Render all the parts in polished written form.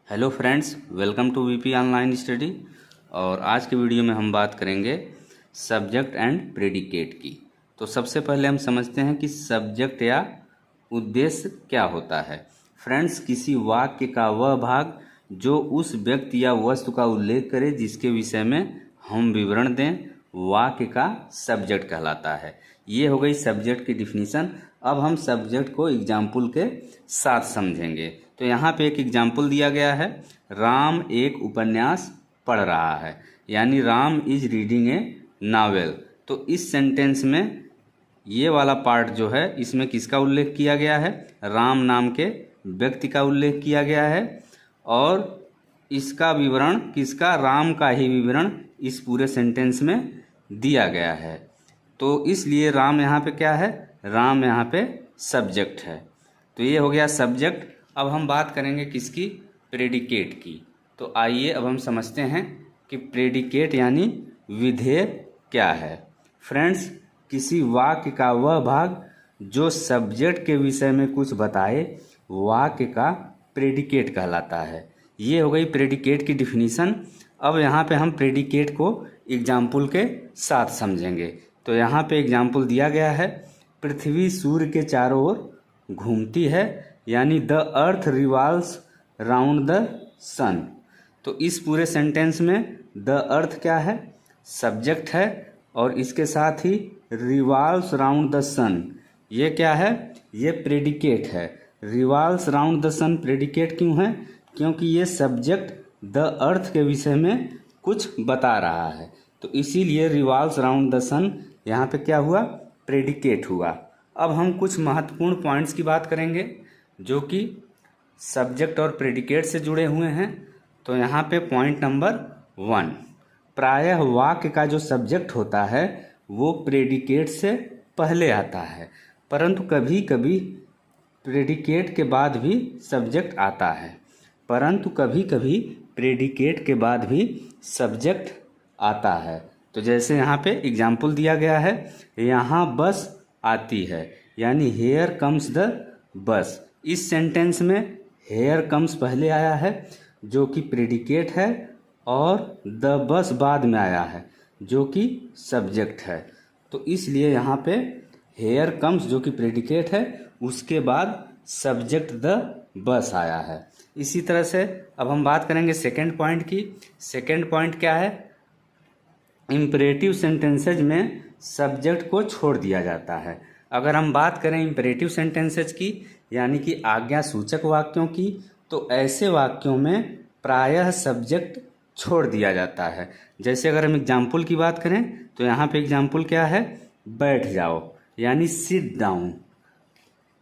Hello friends, welcome to VP online study. और आज के वीडियो में हम बात करेंगे सब्जेक्ट एंड प्रेडिकेट की। तो सबसे पहले हम समझते हैं कि सब्जेक्ट या उद्देश्य क्या होता है। फ्रेंड्स, किसी वाक्य का वह भाग जो उस व्यक्ति या वस्तु का उल्लेख करे जिसके विषय में हम विवरण दें, वाक्य का सब्जेक्ट कहलाता है। ये हो गई सब्जेक्ट की डिफिनीशन। अब हम सब्जेक्ट को एग्जाम्पल के साथ समझेंगे। तो यहाँ पे एक एग्जाम्पल दिया गया है, राम एक उपन्यास पढ़ रहा है, यानी Ram is reading A novel. तो इस सेंटेंस में ये वाला पार्ट जो है, इसमें किसका उल्लेख किया गया है? राम नाम के व्यक्ति का उल्लेख किया गया है। और इसका विवरण किसका? राम का ही विवरण इस पूरे सेंटेंस में दिया गया है। तो इसलिए राम यहाँ पे क्या है? राम यहाँ पे सब्जेक्ट है। तो ये हो गया सब्जेक्ट। अब हम बात करेंगे किसकी? प्रेडिकेट की। तो आइए अब हम समझते हैं कि प्रेडिकेट यानी विधेय क्या है। फ्रेंड्स, किसी वाक्य का वह भाग जो सब्जेक्ट के विषय में कुछ बताए, वाक्य का प्रेडिकेट कहलाता है। ये हो गई प्रेडिकेट की डिफिनीशन। अब यहाँ पे हम प्रेडिकेट को एग्जाम्पल के साथ समझेंगे। तो यहाँ पे एग्जाम्पल दिया गया है, पृथ्वी सूर्य के चारों ओर घूमती है, यानी the earth revolves round the sun. तो इस पूरे सेंटेंस में द अर्थ क्या है? सब्जेक्ट है। और इसके साथ ही रिवॉल्व्स राउंड द सन, ये क्या है? ये प्रेडिकेट है। Revolves round the sun predicate क्यों है? क्योंकि ये सब्जेक्ट द अर्थ के विषय में कुछ बता रहा है। तो इसीलिए रिवॉल्व्स राउंड द सन यहाँ पे क्या हुआ? प्रेडिकेट हुआ। अब हम कुछ महत्वपूर्ण पॉइंट्स की बात करेंगे जो कि सब्जेक्ट और प्रेडिकेट से जुड़े हुए हैं। तो यहाँ पे पॉइंट नंबर 1, प्रायः वाक्य का जो सब्जेक्ट होता है वो प्रेडिकेट से पहले आता है, परंतु कभी कभी प्रेडिकेट के बाद भी सब्जेक्ट आता है। परंतु कभी कभी प्रेडिकेट के बाद भी सब्जेक्ट आता है। तो जैसे यहाँ पे एग्जाम्पल दिया गया है, यहाँ बस आती है, यानी हेयर कम्स द बस। इस सेंटेंस में हेयर कम्स पहले आया है जो कि प्रेडिकेट है, और द बस बाद में आया है जो कि सब्जेक्ट है। तो इसलिए यहाँ पे हेयर कम्स जो कि प्रेडिकेट है, उसके बाद सब्जेक्ट द बस आया है। इसी तरह से अब हम बात करेंगे सेकेंड पॉइंट की। सेकेंड पॉइंट क्या है? इम्परेटिव सेंटेंसेज में सब्जेक्ट को छोड़ दिया जाता है। अगर हम बात करें इम्परेटिव सेंटेंसेज की, यानी कि आज्ञासूचक वाक्यों की, तो ऐसे वाक्यों में प्रायः सब्जेक्ट छोड़ दिया जाता है। जैसे अगर हम एग्जाम्पल की बात करें तो यहाँ पे एग्जाम्पल क्या है? बैठ जाओ, यानी सिट डाउन।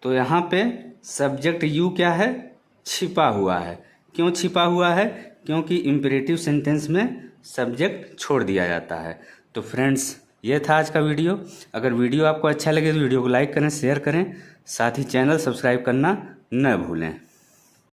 तो यहाँ पे सब्जेक्ट यू क्या है? छिपा हुआ है। क्यों छिपा हुआ है? क्योंकि इम्परेटिव सेंटेंस में सब्जेक्ट छोड़ दिया जाता है। तो फ्रेंड्स, ये था आज का वीडियो। अगर वीडियो आपको अच्छा लगे तो वीडियो को लाइक करें, शेयर करें, साथ ही चैनल सब्सक्राइब करना न भूलें।